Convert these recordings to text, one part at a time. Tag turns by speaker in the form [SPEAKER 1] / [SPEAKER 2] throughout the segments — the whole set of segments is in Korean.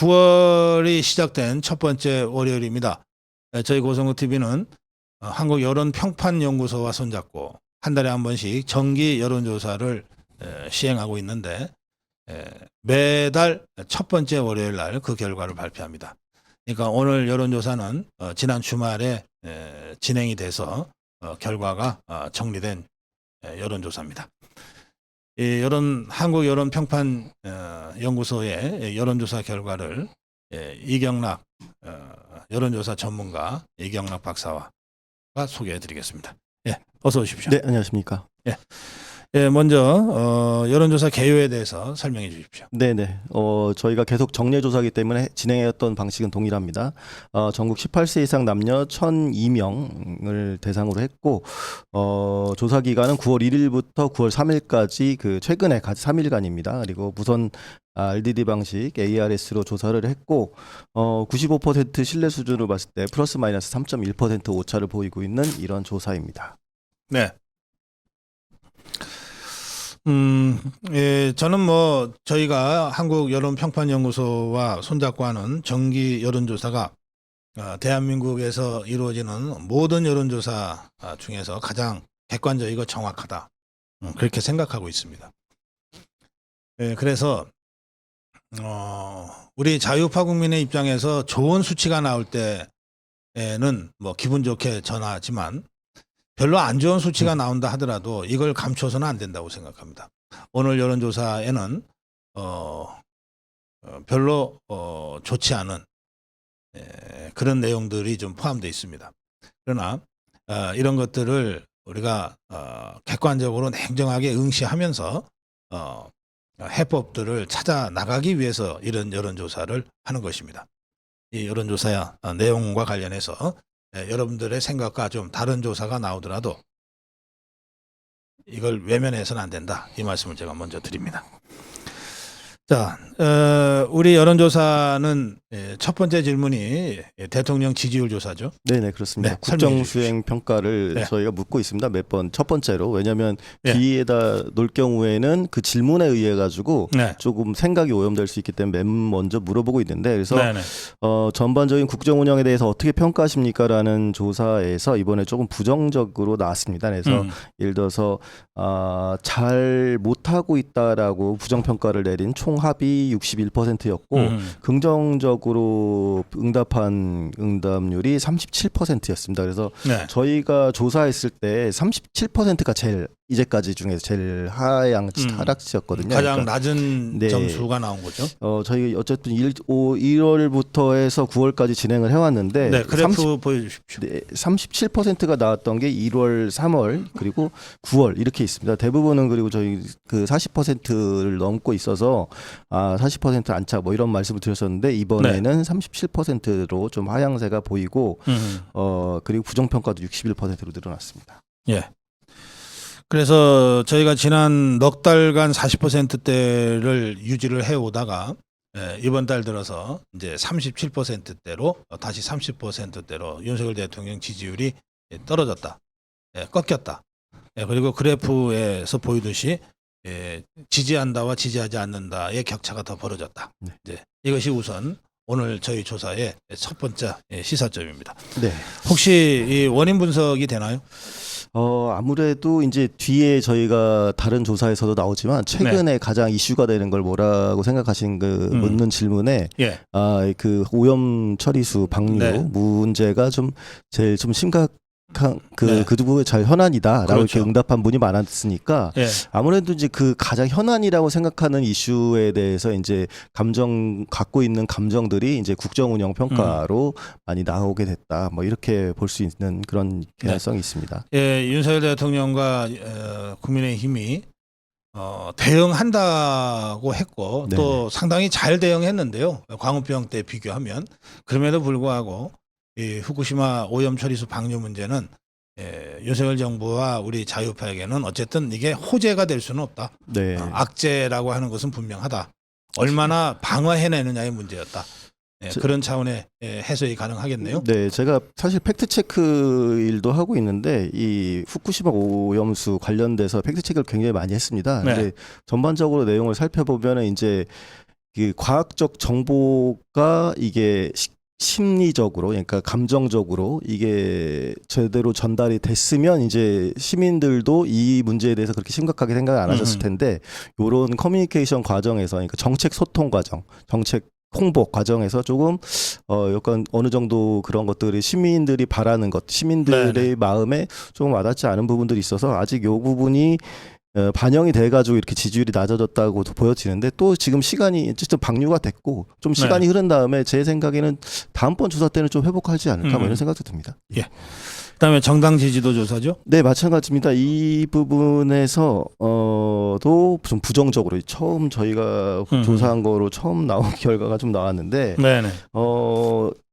[SPEAKER 1] 9월이 시작된 첫 번째 월요일입니다. 저희 고성구TV는 한국여론평판연구소와 손잡고 한 달에 한 번씩 정기 여론조사를 시행하고 있는데 매달 첫 번째 월요일 날 그 결과를 발표합니다. 그러니까 오늘 여론조사는 지난 주말에 진행이 돼서 결과가 정리된 여론조사입니다. 한국여론평판연구소의 여론조사 결과를 이경락 여론조사 전문가 이경락 박사와 소개해드리겠습니다. 어서 오십시오.
[SPEAKER 2] 네, 안녕하십니까.
[SPEAKER 1] 먼저 여론조사 개요에 대해서 설명해 주십시오.
[SPEAKER 2] 네네. 저희가 계속 정례조사이기 때문에 진행했던 방식은 동일합니다. 전국 18세 이상 남녀 1,002명을 대상으로 했고, 조사 기간은 9월 1일부터 9월 3일까지 최근에 3일간입니다. 그리고 무선 RDD 방식 ARS로 조사를 했고, 95% 신뢰 수준으로 봤을 때 플러스 마이너스 3.1% 오차를 보이고 있는 이런 조사입니다.
[SPEAKER 1] 네. 저는 저희가 한국여론평판연구소와 손잡고 하는 정기 여론조사가 대한민국에서 이루어지는 모든 여론조사 중에서 가장 객관적이고 정확하다. 그렇게 생각하고 있습니다. 그래서 우리 자유파 국민의 입장에서 좋은 수치가 나올 때에는 기분 좋게 전하지만 별로 안 좋은 수치가 나온다 하더라도 이걸 감춰서는 안 된다고 생각합니다. 오늘 여론조사에는 별로 좋지 않은 그런 내용들이 좀 포함되어 있습니다. 그러나 이런 것들을 우리가 객관적으로 냉정하게 응시하면서 해법들을 찾아 나가기 위해서 이런 여론조사를 하는 것입니다. 이 여론조사 내용과 관련해서 여러분들의 생각과 좀 다른 조사가 나오더라도 이걸 외면해서는 안 된다. 이 말씀을 제가 먼저 드립니다. 자, 우리 여론조사는 첫 번째 질문이 대통령 지지율 조사죠.
[SPEAKER 2] 네네, 그렇습니다.
[SPEAKER 1] 네,
[SPEAKER 2] 국정수행 평가를 저희가 묻고 있습니다. 몇 번 첫 번째로. 왜냐하면 뒤에다 놓을 경우에는 그 질문에 의해 가지고 조금 생각이 오염될 수 있기 때문에 맨 먼저 물어보고 있는데, 그래서 전반적인 국정 운영에 대해서 어떻게 평가하십니까라는 조사에서 이번에 조금 부정적으로 나왔습니다. 그래서 예를 들어서 잘 못하고 있다라고 부정평가를 내린 총 합이 61%였고 긍정적으로 응답한 응답률이 37%였습니다. 그래서 저희가 조사했을 때 37%가 제일 이제까지 중에서 제일 하락치였거든요.
[SPEAKER 1] 가장 낮은 점수가 나온 거죠.
[SPEAKER 2] 저희 어쨌든 1월부터 해서 9월까지 진행을 해왔는데
[SPEAKER 1] 그래프 보여주십시오.
[SPEAKER 2] 37%가 나왔던 게 1월, 3월 그리고 9월 이렇게 있습니다. 대부분은 그리고 저희 그 40%를 넘고 있어서 40% 안착 이런 말씀을 드렸었는데 이번에는 37%로 좀 하향세가 보이고 그리고 부정평가도 61%로 늘어났습니다.
[SPEAKER 1] 그래서 저희가 지난 넉 달간 40%대를 유지를 해오다가 이번 달 들어서 이제 37%대로 다시 30%대로 윤석열 대통령 지지율이 떨어졌다, 꺾였다. 그리고 그래프에서 보이듯이 지지한다와 지지하지 않는다의 격차가 더 벌어졌다. 이것이 우선 오늘 저희 조사의 첫 번째 시사점입니다. 혹시 이 원인 분석이 되나요?
[SPEAKER 2] 아무래도 이제 뒤에 저희가 다른 조사에서도 나오지만 최근에 가장 이슈가 되는 걸 뭐라고 생각하신 묻는 질문에 그 오염 처리수 방류 문제가 좀 제일 좀 심각한 그 부분이 잘 현안이다라고 이렇게 응답한 분이 많았으니까 아무래도 이제 그 가장 현안이라고 생각하는 이슈에 대해서 이제 갖고 있는 감정들이 이제 국정운영 평가로 많이 나오게 됐다. 이렇게 볼 수 있는 그런 개연성이 있습니다.
[SPEAKER 1] 윤석열 대통령과 국민의힘이 대응한다고 했고 또 상당히 잘 대응했는데요. 광우병 때 비교하면 그럼에도 불구하고 이 후쿠시마 오염 처리수 방류 문제는 윤석열 정부와 우리 자유파에게는 어쨌든 이게 호재가 될 수는 없다. 악재라고 하는 것은 분명하다. 얼마나 방어해내느냐의 문제였다. 그런 차원의 해석이 가능하겠네요.
[SPEAKER 2] 제가 사실 팩트체크 일도 하고 있는데 이 후쿠시마 오염수 관련돼서 팩트체크를 굉장히 많이 했습니다. 근데 전반적으로 내용을 살펴보면 이제 그 과학적 정보가 이게 심리적으로, 그러니까 감정적으로 이게 제대로 전달이 됐으면 이제 시민들도 이 문제에 대해서 그렇게 심각하게 생각을 안 하셨을 텐데, 요런 커뮤니케이션 과정에서, 그러니까 정책 소통 과정, 정책 홍보 과정에서 조금 약간 어느 정도 그런 것들이 시민들이 바라는 것, 시민들의
[SPEAKER 1] 네네.
[SPEAKER 2] 마음에 조금 와닿지 않은 부분들이 있어서 아직 요 부분이 반영이 돼가지고 이렇게 지지율이 낮아졌다고 보여지는데, 또 지금 시간이 어쨌든 방류가 됐고 좀 시간이 흐른 다음에 제 생각에는 다음번 조사 때는 좀 회복하지 않을까 뭐 이런 생각도 듭니다.
[SPEAKER 1] 예. 그다음에 정당 지지도 조사죠?
[SPEAKER 2] 네, 마찬가지입니다. 이 부분에서 도 좀 부정적으로 처음 저희가 조사한 거로 처음 나온 결과가 좀 나왔는데,
[SPEAKER 1] 네네.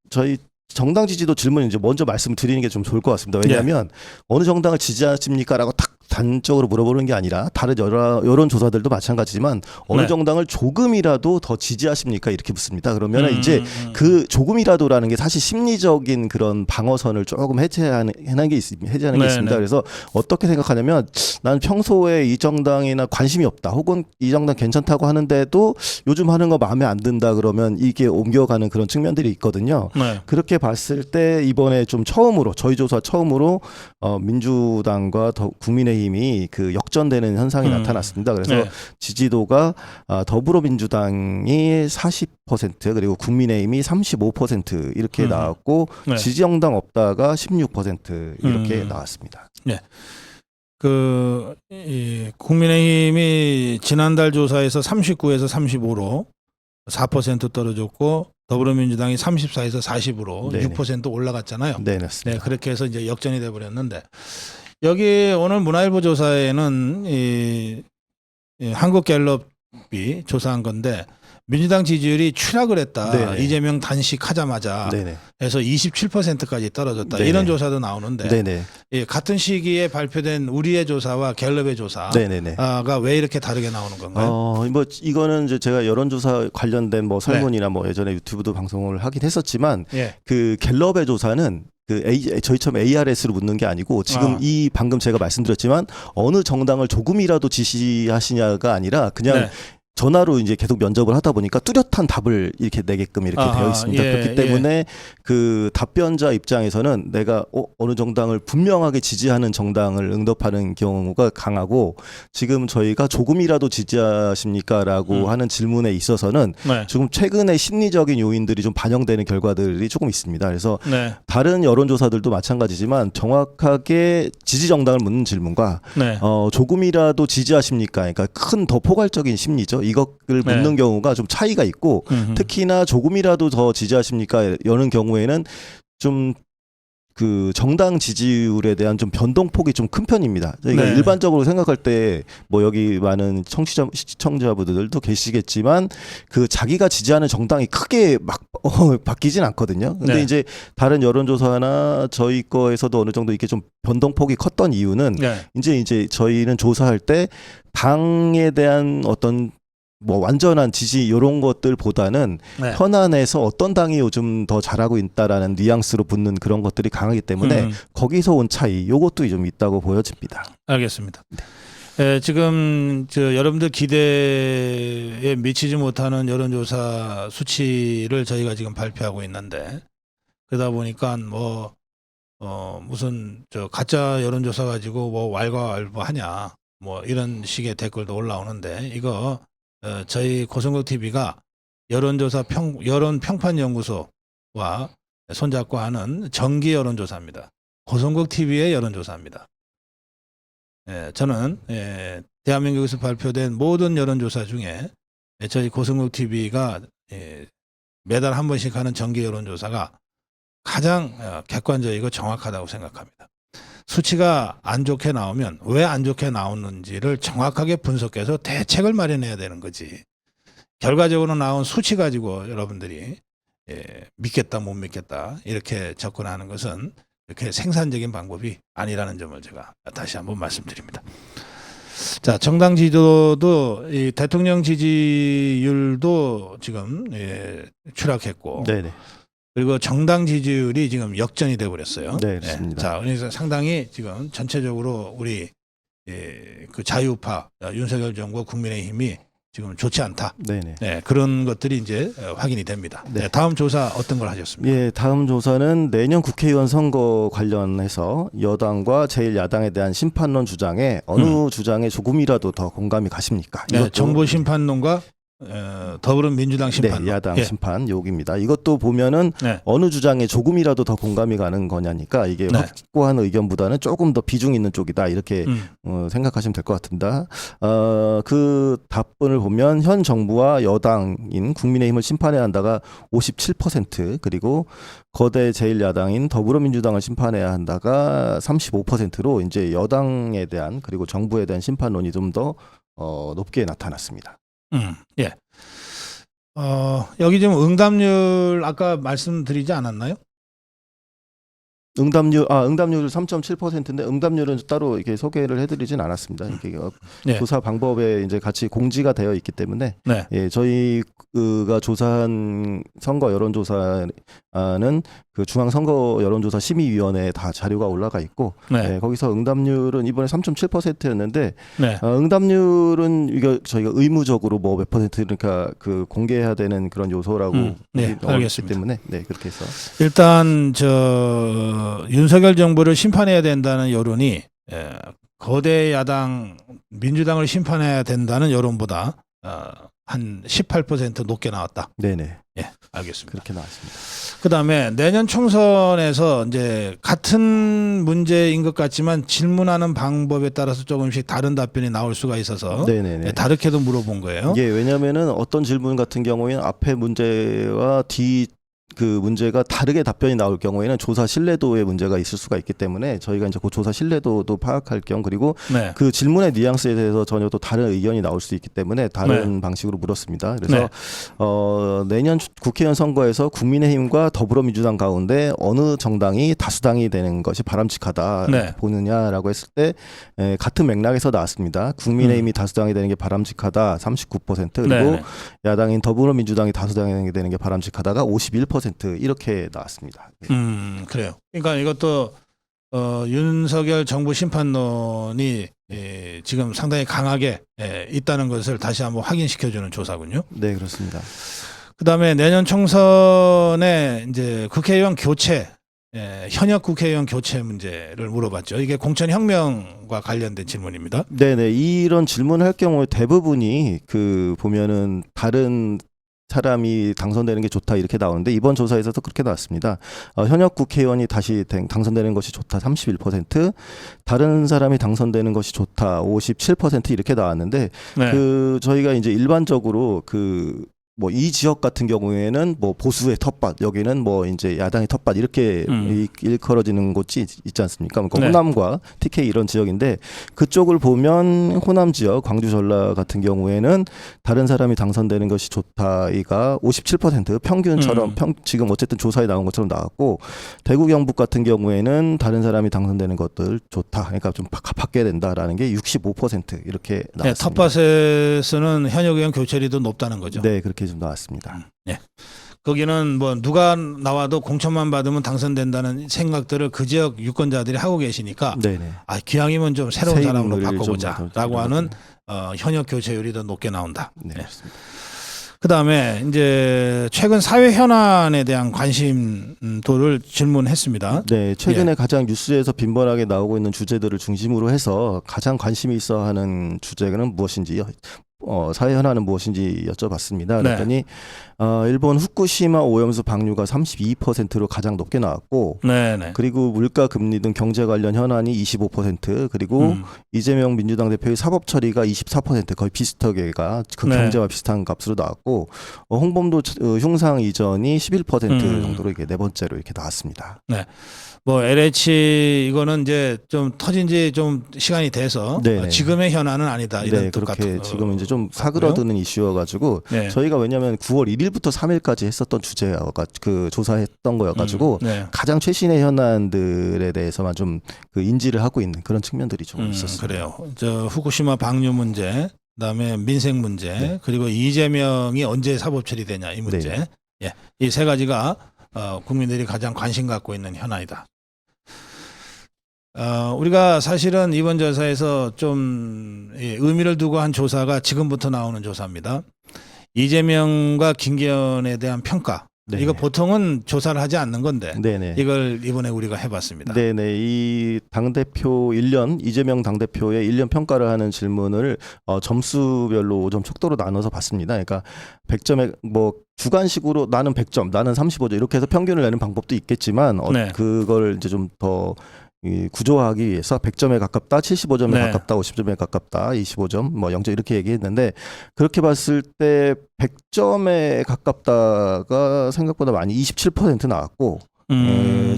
[SPEAKER 2] 저희 정당 지지도 질문 이제 먼저 말씀을 드리는 게 좀 좋을 것 같습니다. 왜냐하면 어느 정당을 지지하십니까라고 탁 단적으로 물어보는 게 아니라 다른 여론 조사들도 마찬가지지만 어느 정당을 조금이라도 더 지지하십니까 이렇게 묻습니다. 그러면 이제 그 조금이라도라는 게 사실 심리적인 그런 방어선을 조금 해제하는 게 있습니다. 그래서 어떻게 생각하냐면, 난 평소에 이 정당이나 관심이 없다, 혹은 이 정당 괜찮다고 하는데도 요즘 하는 거 마음에 안 든다 그러면 이게 옮겨가는 그런 측면들이 있거든요. 그렇게 봤을 때 이번에 좀 처음으로, 저희 조사 처음으로 민주당과 국민의힘이 그 역전되는 현상이 나타났습니다. 그래서 지지도가 더불어민주당이 40% 그리고 국민의힘이 35% 이렇게 나왔고, 지지정당 없다가 16% 이렇게 나왔습니다.
[SPEAKER 1] 네. 국민의힘이 지난달 조사에서 39에서 35로 4% 떨어졌고, 더불어민주당이 34에서 40으로
[SPEAKER 2] 네네.
[SPEAKER 1] 6% 올라갔잖아요.
[SPEAKER 2] 네, 맞습니다.
[SPEAKER 1] 네, 그렇게 해서 이제 역전이 돼 버렸는데, 여기 오늘 문화일보 조사에는 한국갤럽이 조사한 건데, 민주당 지지율이 추락을 했다.
[SPEAKER 2] 네네.
[SPEAKER 1] 이재명 단식하자마자
[SPEAKER 2] 네네.
[SPEAKER 1] 해서 27%까지 떨어졌다.
[SPEAKER 2] 네네.
[SPEAKER 1] 이런 조사도 나오는데,
[SPEAKER 2] 네네.
[SPEAKER 1] 같은 시기에 발표된 우리의 조사와 갤럽의 조사가
[SPEAKER 2] 네네네.
[SPEAKER 1] 왜 이렇게 다르게 나오는 건가요?
[SPEAKER 2] 뭐 이거는 이제 제가 여론조사 관련된 뭐 설문이나 뭐 예전에 유튜브도 방송을 하긴 했었지만, 그 갤럽의 조사는 저희처럼 ARS로 묻는 게 아니고, 지금 이 방금 제가 말씀드렸지만 어느 정당을 조금이라도 지시하시냐가 아니라 그냥 전화로 이제 계속 면접을 하다 보니까 뚜렷한 답을 이렇게 내게끔 이렇게 되어 있습니다. 그렇기 때문에 그 답변자 입장에서는 내가 어느 정당을 분명하게 지지하는 정당을 응답하는 경우가 강하고, 지금 저희가 조금이라도 지지하십니까라고 하는 질문에 있어서는 지금 최근에 심리적인 요인들이 좀 반영되는 결과들이 조금 있습니다. 그래서 다른 여론조사들도 마찬가지지만 정확하게 지지 정당을 묻는 질문과 조금이라도 지지하십니까, 그러니까 큰 더 포괄적인 심리죠. 이것을 묻는 경우가 좀 차이가 있고, 특히나 조금이라도 더 지지하십니까 이런 경우에는 좀 그 정당 지지율에 대한 좀 변동폭이 좀 큰 편입니다. 저희가 일반적으로 생각할 때 뭐 여기 많은 시청자분들도 계시겠지만, 그 자기가 지지하는 정당이 크게 막 바뀌진 않거든요. 근데 이제 다른 여론조사나 저희 거에서도 어느 정도 이게 좀 변동폭이 컸던 이유는 이제 저희는 조사할 때 당에 대한 어떤 뭐 완전한 지지 이런 것들보다는 현안에서 어떤 당이 요즘 더 잘하고 있다라는 뉘앙스로 붙는 그런 것들이 강하기 때문에 거기서 온 차이, 요것도 좀 있다고 보여집니다.
[SPEAKER 1] 알겠습니다. 지금 여러분들 기대에 미치지 못하는 여론조사 수치를 저희가 지금 발표하고 있는데, 그러다 보니까 무슨 가짜 여론조사 가지고 뭐 왈가왈부하냐 뭐 이런 식의 댓글도 올라오는데, 이거 저희 고성국 TV가 여론조사 여론 평판 연구소와 손잡고 하는 정기 여론조사입니다. 고성국 TV의 여론조사입니다. 저는 대한민국에서 발표된 모든 여론조사 중에 저희 고성국 TV가 매달 한 번씩 하는 정기 여론조사가 가장 객관적이고 정확하다고 생각합니다. 수치가 안 좋게 나오면 왜 안 좋게 나오는지를 정확하게 분석해서 대책을 마련해야 되는 거지. 결과적으로 나온 수치 가지고 여러분들이 믿겠다 못 믿겠다 이렇게 접근하는 것은 이렇게 생산적인 방법이 아니라는 점을 제가 다시 한번 말씀드립니다. 자, 정당 지지도도 이 대통령 지지율도 지금 추락했고, 그리고 정당 지지율이 지금 역전이 돼 버렸어요.
[SPEAKER 2] 네, 그렇습니다.
[SPEAKER 1] 자, 그래서 상당히 지금 전체적으로 우리 그 자유파 윤석열 정부 국민의힘이 지금 좋지 않다.
[SPEAKER 2] 네네.
[SPEAKER 1] 네, 그런 것들이 이제 확인이 됩니다.
[SPEAKER 2] 네.
[SPEAKER 1] 네, 다음 조사 어떤 걸 하셨습니까?
[SPEAKER 2] 예, 다음 조사는 내년 국회의원 선거 관련해서 여당과 제1야당에 대한 심판론 주장에 어느 주장에 조금이라도 더 공감이 가십니까?
[SPEAKER 1] 네, 정보 심판론과 더불어민주당 심판론.
[SPEAKER 2] 네, 야당 심판 요구입니다. 이것도 보면은 어느 주장에 조금이라도 더 공감이 가는 거냐니까 이게 확고한 의견보다는 조금 더 비중 있는 쪽이다 이렇게 생각하시면 될 것 같습니다. 그 답변을 보면 현 정부와 여당인 국민의힘을 심판해야 한다가 57% 그리고 거대 제1야당인 더불어민주당을 심판해야 한다가 35%로 이제 여당에 대한 그리고 정부에 대한 심판론이 좀 더 높게 나타났습니다.
[SPEAKER 1] 예. 여기 지금 응답률 아까 말씀드리지 않았나요?
[SPEAKER 2] 응답률 3.7%인데 응답률은 따로 이렇게 소개를 해드리진 않았습니다. 이게 조사 방법에 이제 같이 공지가 되어 있기 때문에 예, 저희가 조사한 선거 여론조사는 그 중앙선거 여론조사 심의위원회에 다 자료가 올라가 있고 예, 거기서 응답률은 이번에 3.7%였는데 응답률은 이거 저희가 의무적으로 뭐 몇 퍼센트 그러니까 그 공개해야 되는 그런 요소라고
[SPEAKER 1] 알겠습니다.
[SPEAKER 2] 때문에 그렇게 해서
[SPEAKER 1] 일단 윤석열 정부를 심판해야 된다는 여론이 거대 야당 민주당을 심판해야 된다는 여론보다 한 18% 높게 나왔다.
[SPEAKER 2] 네네.
[SPEAKER 1] 예, 알겠습니다.
[SPEAKER 2] 그렇게 나왔습니다.
[SPEAKER 1] 그다음에 내년 총선에서 이제 같은 문제인 것 같지만 질문하는 방법에 따라서 조금씩 다른 답변이 나올 수가 있어서
[SPEAKER 2] 네네네.
[SPEAKER 1] 다르게도 물어본 거예요.
[SPEAKER 2] 예, 왜냐하면은 어떤 질문 같은 경우에는 앞에 문제와 뒤 그 문제가 다르게 답변이 나올 경우에는 조사 신뢰도에 문제가 있을 수가 있기 때문에 저희가 이제 그 조사 신뢰도도 파악할 겸 그리고 그 질문의 뉘앙스에 대해서 전혀 또 다른 의견이 나올 수 있기 때문에 다른 방식으로 물었습니다. 그래서 내년 국회의원 선거에서 국민의힘과 더불어민주당 가운데 어느 정당이 다수당이 되는 것이 바람직하다 보느냐라고 했을 때 같은 맥락에서 나왔습니다. 국민의힘이 다수당이 되는 게 바람직하다 39% 그리고 야당인 더불어민주당이 다수당이 되는 게 바람직하다가 51% 이렇게 나왔습니다.
[SPEAKER 1] 그래요. 그러니까 이것도 윤석열 정부 심판론이 지금 상당히 강하게 있다는 것을 다시 한번 확인시켜주는 조사군요.
[SPEAKER 2] 네, 그렇습니다.
[SPEAKER 1] 그다음에 내년 총선에 이제 국회의원 교체, 현역 국회의원 교체 문제를 물어봤죠. 이게 공천혁명과 관련된 질문입니다.
[SPEAKER 2] 네네, 이런 질문을 할 경우에 대부분이 그 보면은 다른 사람이 당선되는 게 좋다 이렇게 나오는데 이번 조사에서도 그렇게 나왔습니다. 현역 국회의원이 다시 당선되는 것이 좋다 31%, 다른 사람이 당선되는 것이 좋다 57% 이렇게 나왔는데 그 저희가 이제 일반적으로 그 뭐 이 지역 같은 경우에는 뭐 보수의 텃밭, 여기는 뭐 이제 야당의 텃밭 이렇게 일컬어지는 곳이 있지 않습니까? 그러니까 호남과 TK 이런 지역인데 그쪽을 보면 호남 지역, 광주 전라 같은 경우에는 다른 사람이 당선되는 것이 좋다이가 57% 평균처럼 지금 어쨌든 조사에 나온 것처럼 나왔고 대구 경북 같은 경우에는 다른 사람이 당선되는 것들 좋다. 그러니까 좀 바뀌어야 된다라는 게 65% 이렇게 나왔습니다.
[SPEAKER 1] 텃밭에서는 현역 의원 교체율이 더 높다는 거죠.
[SPEAKER 2] 네, 그렇게 좀 나왔습니다.
[SPEAKER 1] 거기는 뭐 누가 나와도 공천만 받으면 당선된다는 생각들을 그 지역 유권자들이 하고 계시니까 기왕이면 좀 새로운 사람으로 바꿔보자라고 하는 현역 교체율이 더 높게 나온다.
[SPEAKER 2] 네, 그렇습니다.
[SPEAKER 1] 그다음에 이제 최근 사회 현안에 대한 관심도를 질문했습니다.
[SPEAKER 2] 네, 최근에 가장 뉴스에서 빈번하게 나오고 있는 주제들을 중심으로 해서 가장 관심이 있어하는 주제는 무엇인지 사회 현안은 무엇인지 여쭤봤습니다. 그랬더니 일본 후쿠시마 오염수 방류가 32%로 가장 높게 나왔고 그리고 물가 금리 등 경제 관련 현안이 25% 그리고 이재명 민주당 대표의 사법 처리가 24% 거의 비슷하게가 그 경제와 비슷한 값으로 나왔고 홍범도 흉상 이전이 11% 정도로 이게 네 번째로 이렇게 나왔습니다.
[SPEAKER 1] 뭐 LH 이거는 이제 좀 터진 지 좀 시간이 돼서 지금의 현안은 아니다 이런 뜻
[SPEAKER 2] 그렇게
[SPEAKER 1] 같은
[SPEAKER 2] 지금 이제 좀 사그러드는 이슈여가지고 저희가 왜냐하면 9월 1일부터 3일까지 했었던 주제가 그 조사했던 거여가지고 가장 최신의 현안들에 대해서만 좀 그 인지를 하고 있는 그런 측면들이 좀 있었습니다.
[SPEAKER 1] 그래요. 저 후쿠시마 방류 문제, 그다음에 민생 문제, 그리고 이재명이 언제 사법 처리되냐 이 문제, 이 세 가지가 국민들이 가장 관심 갖고 있는 현안이다. 우리가 사실은 이번 조사에서 좀 의미를 두고 한 조사가 지금부터 나오는 조사입니다. 이재명과 김기현에 대한 평가.
[SPEAKER 2] 네네.
[SPEAKER 1] 이거 보통은 조사를 하지 않는 건데
[SPEAKER 2] 네네.
[SPEAKER 1] 이걸 이번에 우리가 해봤습니다.
[SPEAKER 2] 네네. 이 당대표 1년 이재명 당대표의 1년 평가를 하는 질문을 점수별로 5점 척도로 나눠서 봤습니다. 그러니까 100점에 뭐 주관식으로 나는 100점, 나는 35점 이렇게 해서 평균을 내는 방법도 있겠지만
[SPEAKER 1] 네.
[SPEAKER 2] 그걸 이제 좀 더 구조화하기 위해서 100점에 가깝다, 75점에
[SPEAKER 1] 네.
[SPEAKER 2] 가깝다, 50점에 가깝다, 25점, 뭐 0점 이렇게 얘기했는데 그렇게 봤을 때 100점에 가깝다가 생각보다 많이 27% 나왔고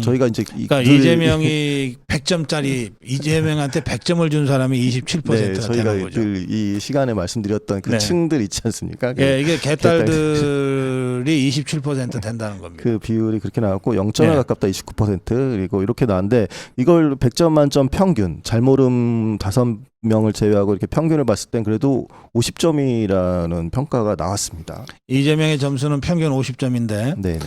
[SPEAKER 2] 저희가 이제
[SPEAKER 1] 그러니까 이재명이 100점짜리 이재명한테 100점을 준 사람이 27%가
[SPEAKER 2] 네, 저희가
[SPEAKER 1] 되는 거죠.
[SPEAKER 2] 이 시간에 말씀드렸던 그
[SPEAKER 1] 네.
[SPEAKER 2] 층들 있지 않습니까?
[SPEAKER 1] 예, 이게 개딸들이 27% 된다는 겁니다.
[SPEAKER 2] 그 비율이 그렇게 나왔고 0점에
[SPEAKER 1] 네.
[SPEAKER 2] 가깝다 29% 그리고 이렇게 나왔는데 이걸 100점 만점 평균 잘모름 5명을 제외하고 이렇게 평균을 봤을 땐 그래도 50점이라는 평가가 나왔습니다.
[SPEAKER 1] 이재명의 점수는 평균 50점인데
[SPEAKER 2] 네.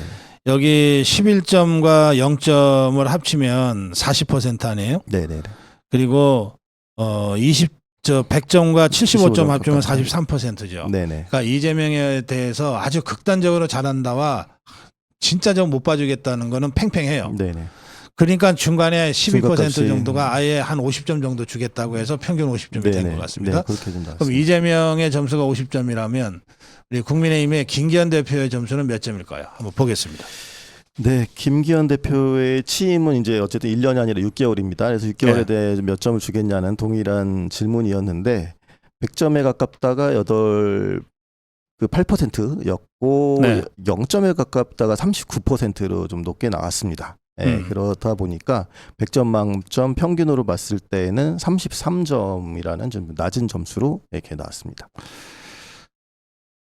[SPEAKER 1] 여기 11점과 0점을 합치면 40% 아니에요?
[SPEAKER 2] 네네.
[SPEAKER 1] 그리고 100점과 75점 합치면
[SPEAKER 2] 가까이.
[SPEAKER 1] 43%죠.
[SPEAKER 2] 네네.
[SPEAKER 1] 그러니까 이재명에 대해서 아주 극단적으로 잘한다와 진짜 좀 못 봐주겠다는 거는 팽팽해요.
[SPEAKER 2] 네네.
[SPEAKER 1] 그러니까 중간에 12%
[SPEAKER 2] 중간값이.
[SPEAKER 1] 정도가 아예 한 50점 정도 주겠다고 해서 평균 50점이 된 것 같습니다.
[SPEAKER 2] 네, 그렇게 좀
[SPEAKER 1] 그럼
[SPEAKER 2] 나왔습니다.
[SPEAKER 1] 이재명의 점수가 50점이라면 우리 국민의힘의 김기현 대표의 점수는 몇 점일까요? 한번 보겠습니다.
[SPEAKER 2] 네, 김기현 대표의 취임은 이제 어쨌든 1년이 아니라 6개월입니다. 그래서 6개월에
[SPEAKER 1] 네.
[SPEAKER 2] 대해 몇 점을 주겠냐는 동일한 질문이었는데 100점에 가깝다가 8%였고
[SPEAKER 1] 네.
[SPEAKER 2] 0점에 가깝다가 39%로 좀 높게 나왔습니다. 네, 그렇다 보니까 100점 만점 평균으로 봤을 때는 33점이라는 좀 낮은 점수로 이렇게 나왔습니다.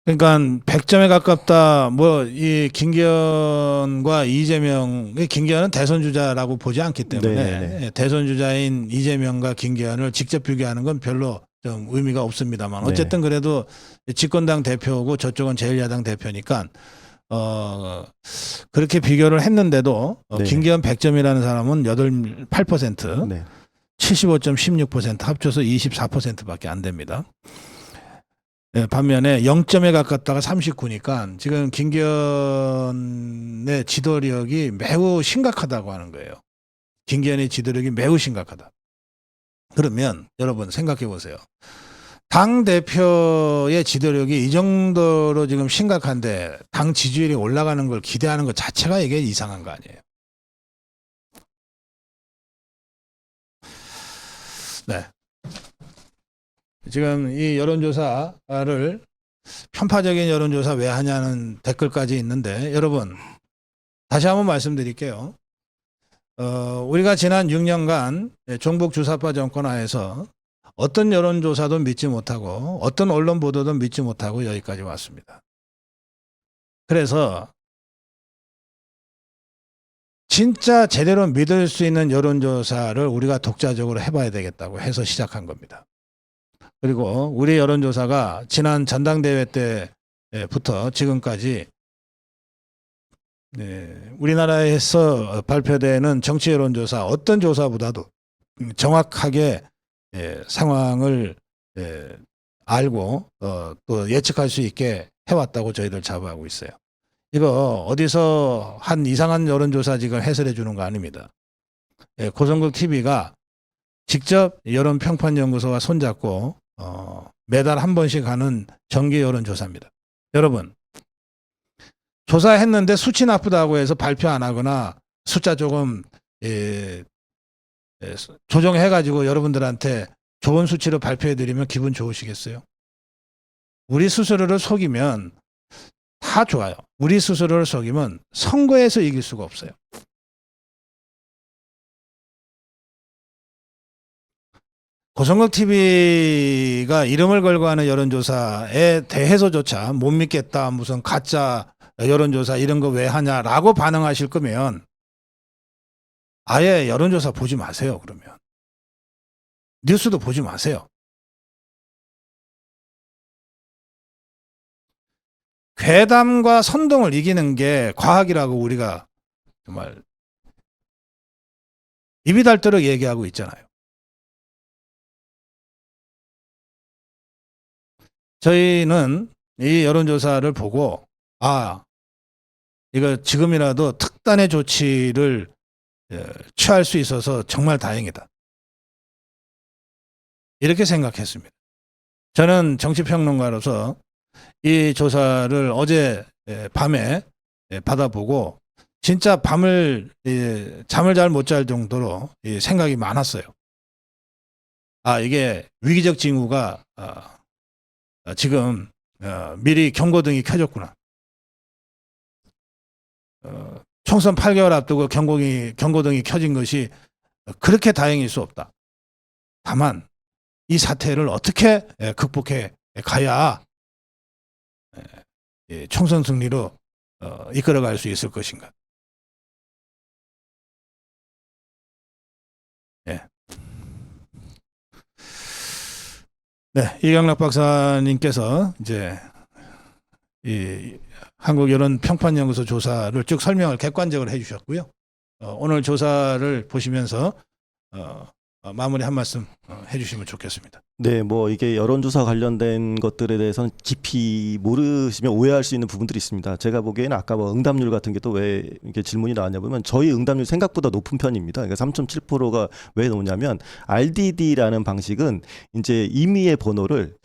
[SPEAKER 1] 그러니까 100점에 가깝다. 뭐 이 김기현과 이재명, 김기현은 대선 주자라고 보지 않기 때문에
[SPEAKER 2] 네네네.
[SPEAKER 1] 대선 주자인 이재명과 김기현을 직접 비교하는 건 별로 좀 의미가 없습니다만 어쨌든 그래도 집권당 대표고 저쪽은 제1야당 대표니까 그렇게 비교를 했는데도
[SPEAKER 2] 네.
[SPEAKER 1] 김기현 100점이라는 사람은 8%,
[SPEAKER 2] 네.
[SPEAKER 1] 75점 16% 합쳐서 24%밖에 안 됩니다. 네, 반면에 0점에 가깝다가 39니까 지금 김기현의 지도력이 매우 심각하다고 하는 거예요. 김기현의 지도력이 매우 심각하다. 그러면 여러분 생각해 보세요. 당 대표의 지도력이 이 정도로 지금 심각한데 당 지지율이 올라가는 걸 기대하는 것 자체가 이게 이상한 거 아니에요. 네. 지금 이 여론조사를 편파적인 여론조사 왜 하냐는 댓글까지 있는데 여러분 다시 한번 말씀드릴게요. 우리가 지난 6년간 종북 주사파 정권 하에서 어떤 여론조사도 믿지 못하고 어떤 언론 보도도 믿지 못하고 여기까지 왔습니다. 그래서 진짜 제대로 믿을 수 있는 여론조사를 우리가 독자적으로 해봐야 되겠다고 해서 시작한 겁니다. 그리고 우리 여론조사가 지난 전당대회 때부터 지금까지 우리나라에서 발표되는 정치 여론조사 어떤 조사보다도 정확하게 상황을 알고 또 예측할 수 있게 해왔다고 저희들 자부하고 있어요. 이거 어디서 한 이상한 여론조사 지금 해설해 주는 거 아닙니다. 고성국 TV가 직접 여론평판연구소와 손잡고 매달 한 번씩 하는 정기 여론조사입니다. 여러분 조사했는데 수치 나쁘다고 해서 발표 안 하거나 숫자 조금 조정해가지고 여러분들한테 좋은 수치로 발표해드리면 기분 좋으시겠어요? 우리 스스로를 속이면 다 좋아요. 우리 스스로를 속이면 선거에서 이길 수가 없어요. 고성국 TV가 이름을 걸고 하는 여론조사에 대해서조차 못 믿겠다, 무슨 가짜 여론조사 이런 거 왜 하냐라고 반응하실 거면 아예 여론조사 보지 마세요. 그러면 뉴스도 보지 마세요. 괴담과 선동을 이기는 게 과학이라고 우리가 정말 입이 닳도록 얘기하고 있잖아요. 저희는 이 여론조사를 보고 이거 지금이라도 특단의 조치를 취할 수 있어서 정말 다행이다. 이렇게 생각했습니다. 저는 정치평론가로서 이 조사를 어제 밤에 받아보고 진짜 밤을 잠을 잘 못 잘 정도로 생각이 많았어요. 이게 위기적 징후가 지금 미리 경고등이 켜졌구나. 총선 8개월 앞두고 경고등이 켜진 것이 그렇게 다행일 수 없다. 다만 이 사태를 어떻게 극복해 가야 총선 승리로 이끌어갈 수 있을 것인가. 네, 이경락 박사님께서 이제 이 한국 여론 평판연구소 조사를 쭉 설명을 객관적으로 해주셨고요. 오늘 조사를 보시면서 마무리 한 말씀 해주시면 좋겠습니다.
[SPEAKER 2] 네, 뭐 이게 여론조사 관련된 것들에 대해서는 깊이 모르시면 오해할 수 있는 부분들이 있습니다. 제가 보기에는 아까 뭐 응답률 같은 게 또 왜 이렇게 질문이 나왔냐 보면 저희 응답률 생각보다 높은 편입니다. 그러니까 3.7%가 왜 높냐면 RDD라는 방식은 이제 임의의 번호를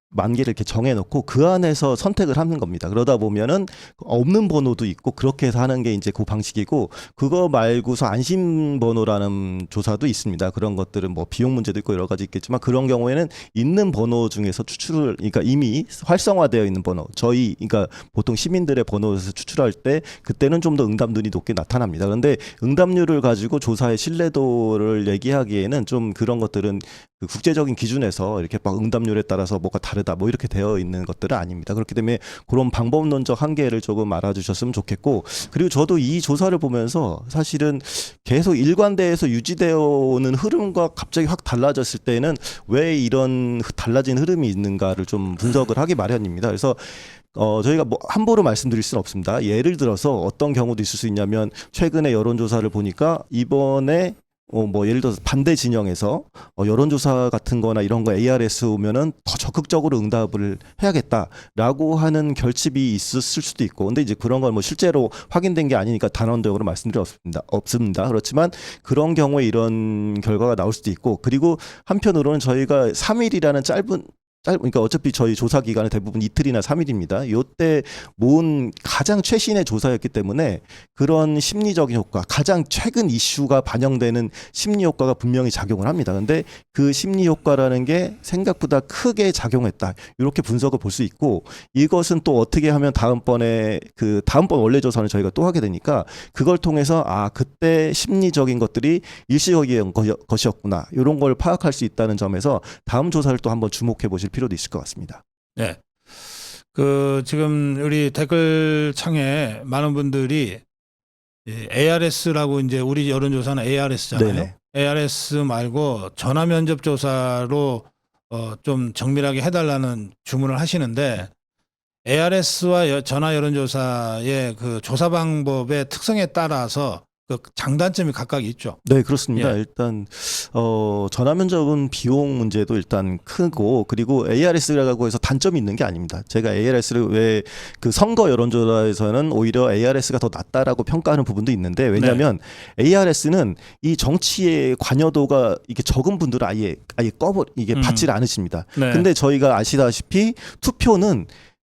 [SPEAKER 2] 만 개를 이렇게 정해놓고 그 안에서 선택을 하는 겁니다. 그러다 보면은 없는 번호도 있고 그렇게 해서 하는 게 이제 그 방식이고, 그거 말고서 안심 번호라는 조사도 있습니다. 그런 것들은 뭐 비용 문제도 있고 여러 가지 있겠지만 그런 경우에는 있는 번호 중에서 그러니까 이미 활성화되어 있는 번호, 그러니까 보통 시민들의 번호에서 추출할 때 그때는 좀 더 응답률이 높게 나타납니다. 그런데 응답률을 가지고 조사의 신뢰도를 얘기하기에는 좀 그런 것들은 그 국제적인 기준에서 이렇게 막 응답률에 따라서 뭐가 다르다 뭐 이렇게 되어 있는 것들은 아닙니다. 그렇기 때문에 그런 방법론적 한계를 조금 알아주셨으면 좋겠고, 그리고 저도 이 조사를 보면서 사실은 계속 일관되어서 유지되어 오는 흐름과 갑자기 확 달라졌을 때는 왜 이런 달라진 흐름이 있는가를 좀 분석을 하기 마련입니다. 그래서 저희가 뭐 함부로 말씀드릴 수는 없습니다. 예를 들어서 어떤 경우도 있을 수 있냐면, 최근에 여론조사를 보니까 이번에 뭐 예를 들어서 반대 진영에서 여론조사 같은 거나 이런 거 ARS 오면은 더 적극적으로 응답을 해야겠다라고 하는 결집이 있었을 수도 있고, 근데 이제 그런 건 뭐 실제로 확인된 게 아니니까 단언적으로 말씀드릴 없습니다. 그렇지만 그런 경우에 이런 결과가 나올 수도 있고, 그리고 한편으로는 저희가 3일이라는 그러니까 어차피 저희 조사 기간은 대부분 이틀이나 3일입니다. 요때 모은 가장 최신의 조사였기 때문에 그런 심리적인 효과, 가장 최근 이슈가 반영되는 심리 효과가 분명히 작용을 합니다. 근데 그 심리 효과라는 게 생각보다 크게 작용했다, 이렇게 분석을 볼 수 있고, 이것은 또 어떻게 하면 다음번 원래 조사는 저희가 또 하게 되니까 그걸 통해서 그때 심리적인 것들이 일시적인 것이었구나, 이런 걸 파악할 수 있다는 점에서 다음 조사를 또 한번 주목해 보실 필요도 있을 것 같습니다.
[SPEAKER 1] 네. 지금 우리 댓글창에 많은 분들이 ARS라고, 이제 우리 여론조사는 ARS잖아요.
[SPEAKER 2] 네네.
[SPEAKER 1] ARS 말고 전화 면접 조사로 좀 정밀하게 해달라는 주문을 하시는데, ARS와 전화 여론조사의 그 조사 방법의 특성에 따라서 그 장단점이 각각 있죠.
[SPEAKER 2] 네, 그렇습니다.
[SPEAKER 1] 예.
[SPEAKER 2] 일단 전화 면접은 비용 문제도 일단 크고, 그리고 ARS라고 해서 단점이 있는 게 아닙니다. 제가 ARS를 왜 그 선거 여론조사에서는 오히려 ARS가 더 낫다라고 평가하는 부분도 있는데, 왜냐하면 ARS는 이 정치의 관여도가 이게 적은 분들은 아예 이게 받질 않으십니다.
[SPEAKER 1] 네.
[SPEAKER 2] 근데 저희가 아시다시피 투표는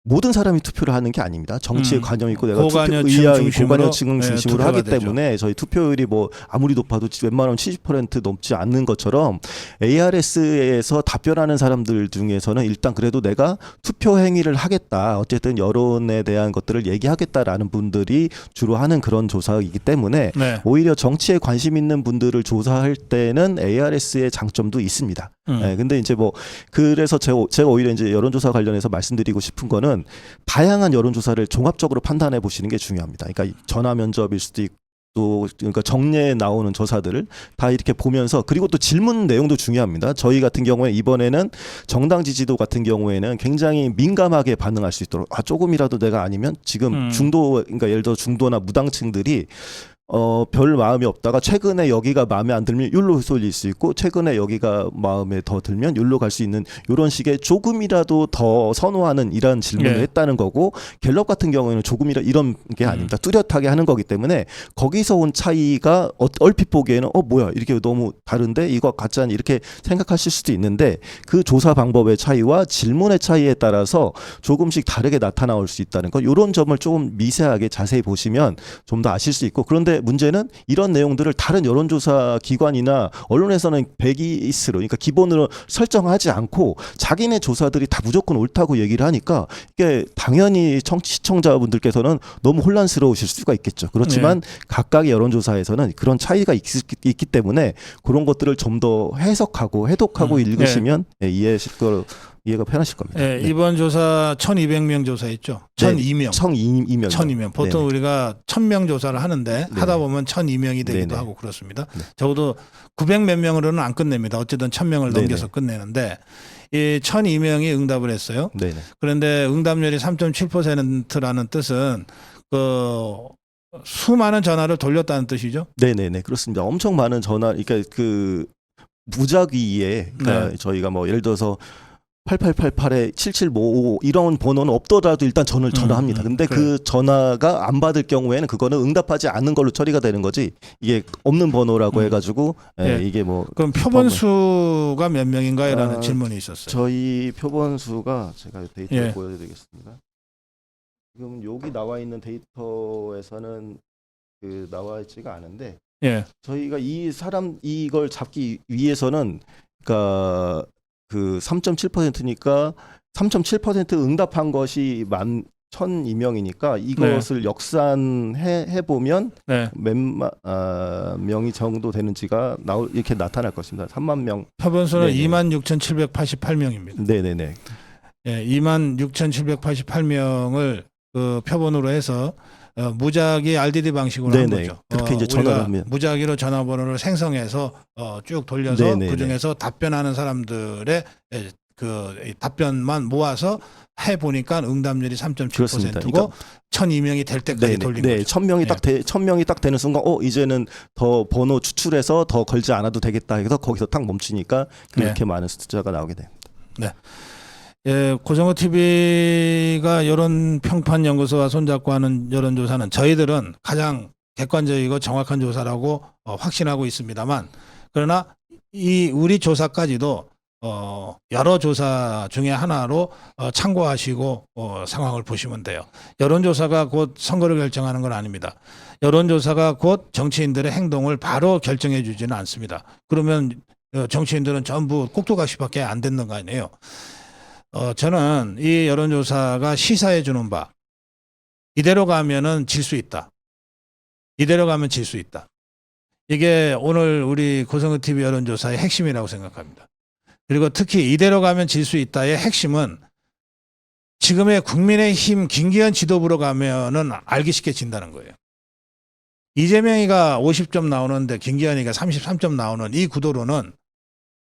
[SPEAKER 2] 모든 사람이 투표를 하는 게 아닙니다. 정치에 관여 있고 내가 고관여층 중심으로 하기 때문에 저희 투표율이 뭐 아무리 높아도 웬만하면 70% 넘지 않는 것처럼, ARS에서 답변하는 사람들 중에서는 일단 그래도 내가 투표 행위를 하겠다, 어쨌든 여론에 대한 것들을 얘기하겠다라는 분들이 주로 하는 그런 조사이기 때문에
[SPEAKER 1] 네.
[SPEAKER 2] 오히려 정치에 관심 있는 분들을 조사할 때는 ARS의 장점도 있습니다. 네, 근데 이제 뭐 그래서 제가 오히려 이제 여론조사 관련해서 말씀드리고 싶은 거는, 다양한 여론조사를 종합적으로 판단해 보시는 게 중요합니다. 그러니까 전화 면접일 수도 있고, 그러니까 정례에 나오는 조사들을 다 이렇게 보면서, 그리고 또 질문 내용도 중요합니다. 저희 같은 경우에 이번에는 정당 지지도 같은 경우에는 굉장히 민감하게 반응할 수 있도록, 조금이라도 내가 아니면 지금 그러니까 예를 들어 중도나 무당층들이 별 마음이 없다가 최근에 여기가 마음에 안 들면 율로 쏠릴 수 있고 최근에 여기가 마음에 더 들면 율로 갈 수 있는 이런 식의 조금이라도 더 선호하는 이런 질문을
[SPEAKER 1] 예.
[SPEAKER 2] 했다는 거고 갤럽 같은 경우에는 조금이라 이런 게 아닙니다. 뚜렷하게 하는 거기 때문에 거기서 온 차이가 얼핏 보기에는 뭐야 이렇게 너무 다른데 이거 같지 않니 이렇게 생각하실 수도 있는데 그 조사 방법의 차이와 질문의 차이에 따라서 조금씩 다르게 나타나올 수 있다는 것 이런 점을 조금 미세하게 자세히 보시면 좀 더 아실 수 있고 그런데 문제는 이런 내용들을 다른 여론조사 기관이나 언론에서는 베이스로 그러니까 기본으로 설정하지 않고 자기네 조사들이 다 무조건 옳다고 얘기를 하니까 이게 당연히 시청자분들께서는 너무 혼란스러우실 수가 있겠죠. 그렇지만 각각의 여론조사에서는 그런 차이가 있기 때문에 그런 것들을 좀 더 해석하고 해독하고 읽으시면 이해가 편하실 겁니다.
[SPEAKER 1] 네, 이번 조사 1,200명 조사했죠. 1,002명.
[SPEAKER 2] 1,002명.
[SPEAKER 1] 1,002명. 보통
[SPEAKER 2] 네네.
[SPEAKER 1] 우리가 1,000명 조사를 하는데 하다 보면 1,002명이 되기도
[SPEAKER 2] 네네.
[SPEAKER 1] 하고 그렇습니다.
[SPEAKER 2] 네.
[SPEAKER 1] 적어도 900 몇 명으로는 안 끝냅니다. 어쨌든 1,000명을
[SPEAKER 2] 네네.
[SPEAKER 1] 넘겨서 끝내는데 이 1,002명이 응답을 했어요.
[SPEAKER 2] 네네.
[SPEAKER 1] 그런데 응답률이 3.7%라는 뜻은 수많은 전화를 돌렸다는 뜻이죠.
[SPEAKER 2] 네네네 그렇습니다. 엄청 많은 전화, 그러니까 그 무작위에 그러니까 저희가 뭐 예를 들어서 8888에 7755 이런 번호는 없더라도 일단 전화합니다. 근데
[SPEAKER 1] 그래.
[SPEAKER 2] 그 전화가 안 받을 경우에는 그거는 응답하지 않는 걸로 처리가 되는 거지 이게 없는 번호라고 해가지고 이게 뭐
[SPEAKER 1] 그럼 표본수가 몇 명인가요라는 질문이 있었어요.
[SPEAKER 2] 저희 표본수가 제가 데이터를 보여드리겠습니다. 지금 여기 나와 있는 데이터에서는 그 나와 있지가 않은데 저희가 이걸 잡기 위해서는 그러니까 그 3.7%니까 3.7% 응답한 것이 1,002명이니까 이것을 역산해 보면 몇 명이 정도 되는지가 이렇게 나타날 것입니다. 3만 명.
[SPEAKER 1] 표본수는 26,788명입니다.
[SPEAKER 2] 네네네.
[SPEAKER 1] 26,788명을 그 표본으로 해서 무작위 RDD 방식으로 한 거죠.
[SPEAKER 2] 그렇게 이제 전화를 합니다.
[SPEAKER 1] 무작위로 전화번호를 생성해서 쭉 돌려서 그 중에서 답변하는 사람들의 그 답변만 모아서 해 보니까 응답률이 3.7%고 그러니까 1,002명이 될 때까지 돌린 거죠.
[SPEAKER 2] 1,000명이 딱 되는 순간 정도는 더 번호 추출해서 더 걸지 않아도 되겠다 해서 거기서 딱 멈추니까 그렇게 많은 숫자가 나오게 됩니다.
[SPEAKER 1] 네. 고성호 TV가 여론평판연구소와 손잡고 하는 여론조사는 저희들은 가장 객관적이고 정확한 조사라고 확신하고 있습니다만 그러나 이 우리 조사까지도 여러 조사 중에 하나로 참고하시고 상황을 보시면 돼요. 여론조사가 곧 선거를 결정하는 건 아닙니다. 여론조사가 곧 정치인들의 행동을 바로 결정해 주지는 않습니다. 그러면 정치인들은 전부 꼭두각시밖에 안 됐는 거 아니에요. 저는 이 여론조사가 시사해 주는 바 이대로 가면은 질 수 있다. 이대로 가면 질 수 있다. 이게 오늘 우리 고성호 TV 여론조사의 핵심이라고 생각합니다. 그리고 특히 이대로 가면 질 수 있다의 핵심은 지금의 국민의힘 김기현 지도부로 가면은 알기 쉽게 진다는 거예요. 이재명이가 50점 나오는데 김기현이가 33점 나오는 이 구도로는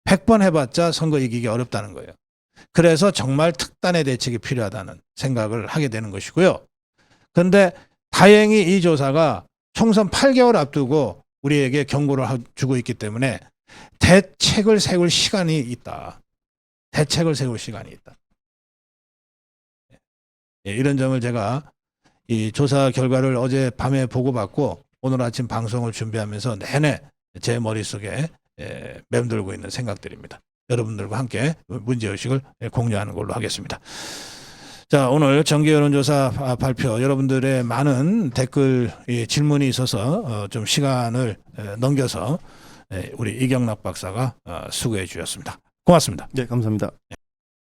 [SPEAKER 1] 100번 해봤자 선거 이기기 어렵다는 거예요. 그래서 정말 특단의 대책이 필요하다는 생각을 하게 되는 것이고요. 그런데 다행히 이 조사가 총선 8개월 앞두고 우리에게 경고를 주고 있기 때문에 대책을 세울 시간이 있다. 대책을 세울 시간이 있다. 이런 점을 제가 이 조사 결과를 어제 밤에 보고받고 오늘 아침 방송을 준비하면서 내내 제 머릿속에 맴돌고 있는 생각들입니다. 여러분들과 함께 문제의식을 공유하는 걸로 하겠습니다. 자, 오늘 정기 여론조사 발표 여러분들의 많은 댓글 질문이 있어서 좀 시간을 넘겨서 우리 이경락 박사가 수고해 주셨습니다. 고맙습니다.
[SPEAKER 2] 네, 감사합니다.